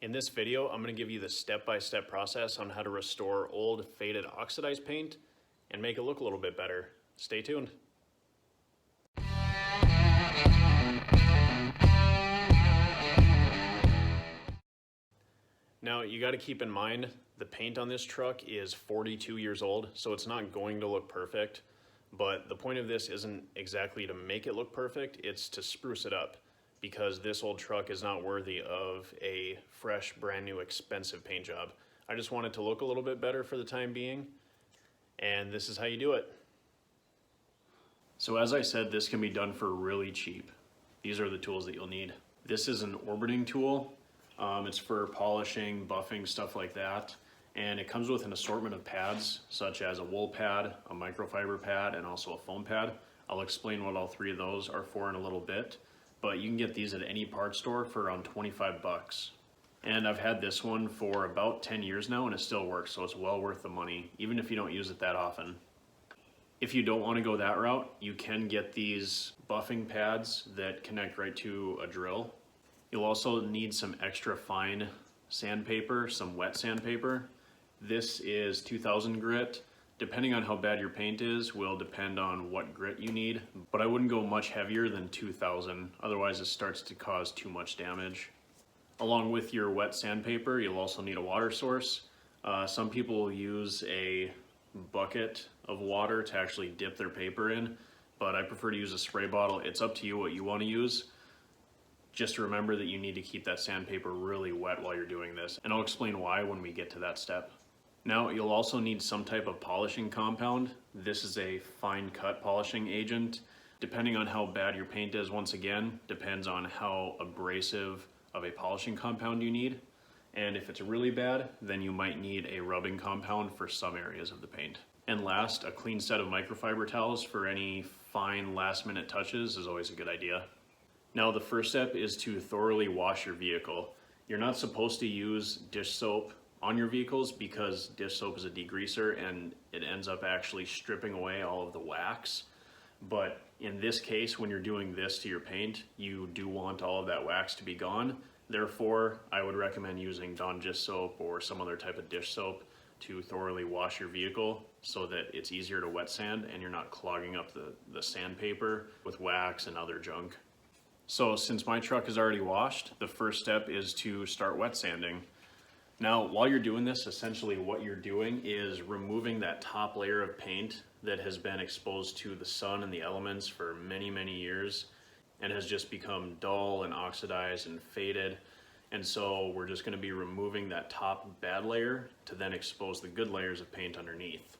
In this video, I'm going to give you the step-by-step process on how to restore old faded oxidized paint and make it look a little bit better. Stay tuned. Now, you got to keep in mind the paint on this truck is 42 years old, so it's not going to look perfect. But the point of this isn't exactly to make it look perfect, it's to spruce it up, because this old truck is not worthy of a fresh, brand new, expensive paint job. I just want it to look a little bit better for the time being, and this is how you do it. So as I said, this can be done for really cheap. These are the tools that you'll need. This is an orbiting tool. It's for polishing, buffing, stuff like that. And it comes with an assortment of pads, such as a wool pad, a microfiber pad, and also a foam pad. I'll explain what all three of those are for in a little bit. But you can get these at any parts store for around 25 bucks. And I've had this one for about 10 years now and it still works, so it's well worth the money, even if you don't use it that often. If you don't want to go that route, you can get these buffing pads that connect right to a drill. You'll also need some extra fine sandpaper, some wet sandpaper. This is 2000 grit. Depending on how bad your paint is will depend on what grit you need, but I wouldn't go much heavier than 2000, otherwise it starts to cause too much damage. Along with your wet sandpaper, you'll also need a water source. Some people will use a bucket of water to actually dip their paper in, but I prefer to use a spray bottle. It's up to you what you want to use. Just remember that you need to keep that sandpaper really wet while you're doing this, and I'll explain why when we get to that step. Now, you'll also need some type of polishing compound. This is a fine cut polishing agent. Depending on how bad your paint is, once again, depends on how abrasive of a polishing compound you need. And if it's really bad, then you might need a rubbing compound for some areas of the paint. And last, a clean set of microfiber towels for any fine last minute touches is always a good idea. Now, the first step is to thoroughly wash your vehicle. You're not supposed to use dish soap on your vehicles because dish soap is a degreaser and it ends up actually stripping away all of the wax. But in this case, when you're doing this to your paint, you do want all of that wax to be gone. Therefore, I would recommend using Dawn dish soap or some other type of dish soap to thoroughly wash your vehicle so that it's easier to wet sand and you're not clogging up the sandpaper with wax and other junk. So since my truck is already washed, the first step is to start wet sanding. Now, while you're doing this, essentially what you're doing is removing that top layer of paint that has been exposed to the sun and the elements for many, many years and has just become dull and oxidized and faded. And so we're just going to be removing that top bad layer to then expose the good layers of paint underneath.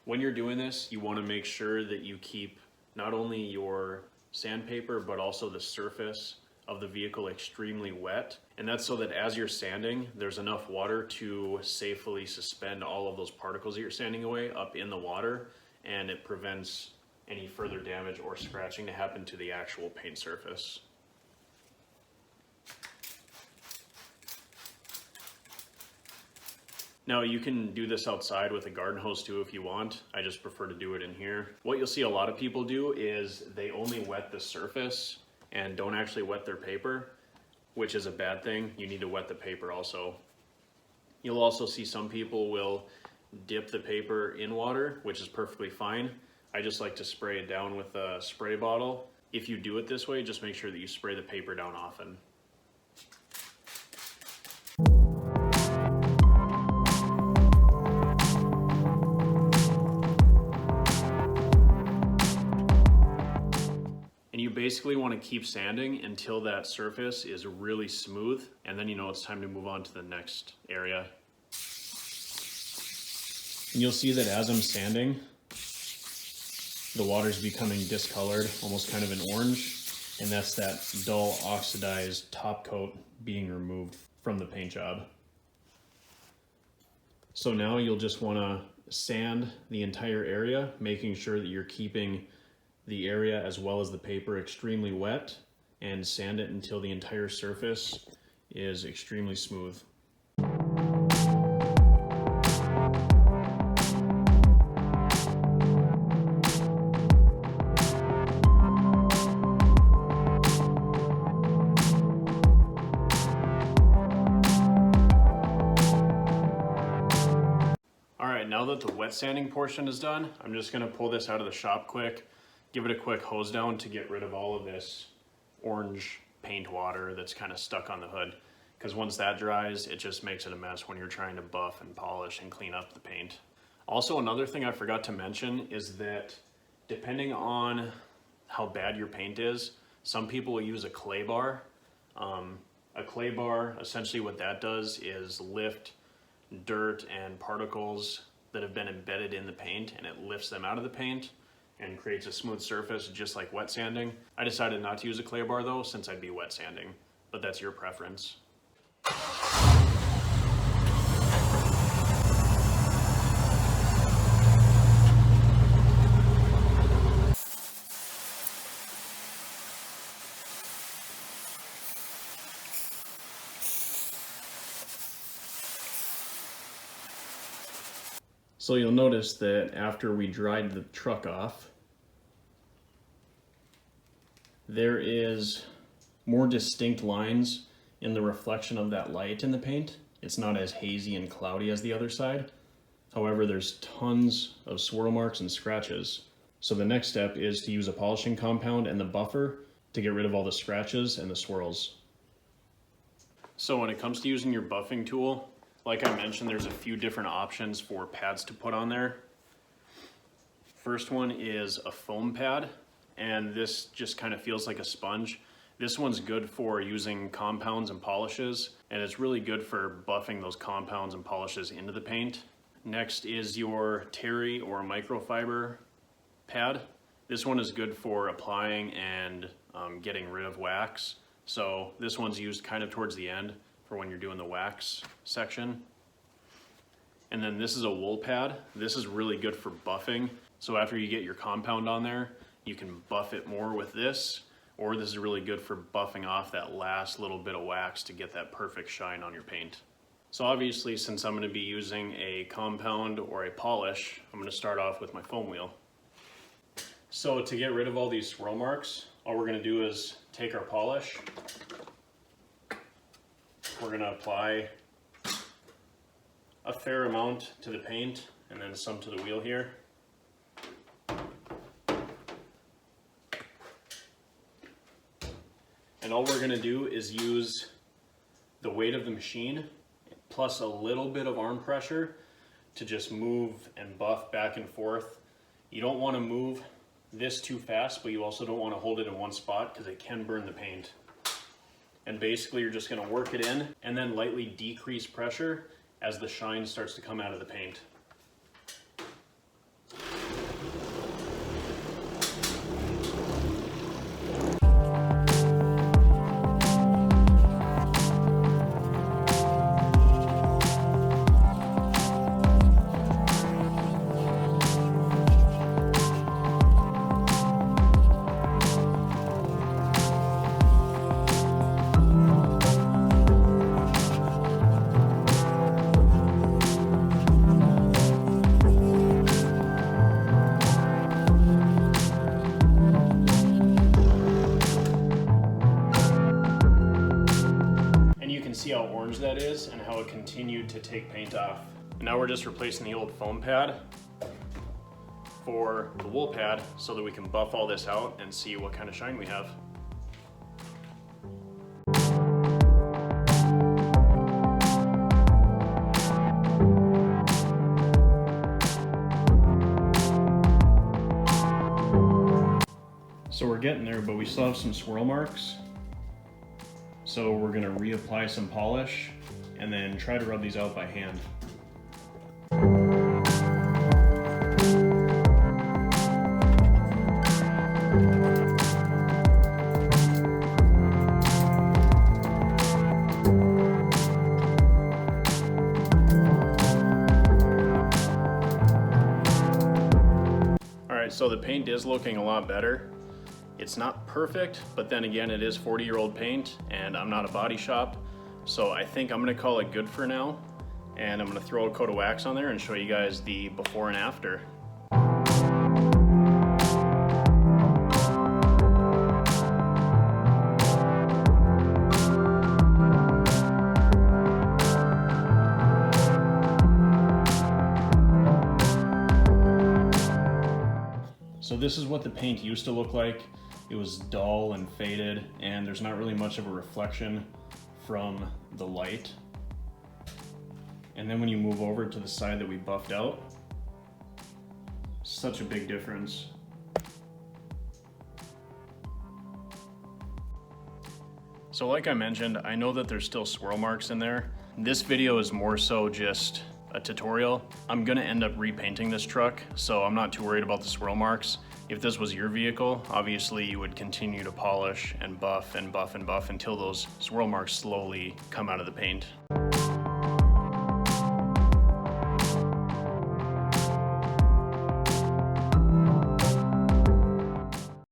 When you're doing this, you want to make sure that you keep not only your sandpaper but also the surface of the vehicle extremely wet, and that's so that as you're sanding, there's enough water to safely suspend all of those particles that you're sanding away up in the water, and it prevents any further damage or scratching to happen to the actual paint surface. Now, you can do this outside with a garden hose too if you want. I just prefer to do it in here. What you'll see a lot of people do is they only wet the surface and don't actually wet their paper, which is a bad thing. You need to wet the paper also. You'll also see some people will dip the paper in water, which is perfectly fine. I just like to spray it down with a spray bottle. If you do it this way, just make sure that you spray the paper down often. You basically want to keep sanding until that surface is really smooth, and then you know it's time to move on to the next area. And you'll see that as I'm sanding, the water's becoming discolored, almost kind of an orange, and that's that dull oxidized top coat being removed from the paint job. So now you'll just want to sand the entire area, making sure that you're keeping the area as well as the paper extremely wet, and sand it until the entire surface is extremely smooth. Now that the wet sanding portion is done, I'm just gonna pull this out of the shop quick, give it a quick hose down to get rid of all of this orange paint water that's kind of stuck on the hood. Because once that dries, it just makes it a mess when you're trying to buff and polish and clean up the paint. Also, another thing I forgot to mention is that depending on how bad your paint is, some people will use a clay bar. A clay bar, essentially what that does is lift dirt and particles that have been embedded in the paint, and it lifts them out of the paint and creates a smooth surface just like wet sanding. I decided not to use a clay bar though, since I'd be wet sanding, but that's your preference. So you'll notice that after we dried the truck off, there is more distinct lines in the reflection of that light in the paint. It's not as hazy and cloudy as the other side. However, there's tons of swirl marks and scratches. So the next step is to use a polishing compound and the buffer to get rid of all the scratches and the swirls. So when it comes to using your buffing tool, like I mentioned, there's a few different options for pads to put on there. First one is a foam pad, and this just kind of feels like a sponge. This one's good for using compounds and polishes, and it's really good for buffing those compounds and polishes into the paint. Next is your terry or microfiber pad. This one is good for applying and getting rid of wax. So this one's used kind of towards the end for when you're doing the wax section. And then this is a wool pad. This is really good for buffing. So after you get your compound on there, you can buff it more with this, or this is really good for buffing off that last little bit of wax to get that perfect shine on your paint. So obviously, since I'm gonna be using a compound or a polish, I'm gonna start off with my foam wheel. So to get rid of all these swirl marks, all we're gonna do is take our polish. We're gonna apply a fair amount to the paint and then some to the wheel here. And all we're gonna do is use the weight of the machine plus a little bit of arm pressure to just move and buff back and forth. You don't wanna move this too fast, but you also don't wanna hold it in one spot because it can burn the paint. And basically you're just gonna work it in and then lightly decrease pressure as the shine starts to come out of the paint. See how orange that is and how it continued to take paint off. Now we're just replacing the old foam pad for the wool pad so that we can buff all this out and see what kind of shine we have. So we're getting there, but we still have some swirl marks. So we're gonna reapply some polish and then try to rub these out by hand. All right, so the paint is looking a lot better. It's not perfect, but then again, it is 40-year-old paint and I'm not a body shop. So I think I'm gonna call it good for now. And I'm gonna throw a coat of wax on there and show you guys the before and after. this is what the paint used to look like. It was dull and faded, and there's not really much of a reflection from the light. And then when you move over to the side that we buffed out, such a big difference. So like I mentioned, I know that there's still swirl marks in there. This video is more so just a tutorial. I'm gonna end up repainting this truck, so I'm not too worried about the swirl marks. If this was your vehicle, obviously you would continue to polish and buff and buff and buff until those swirl marks slowly come out of the paint.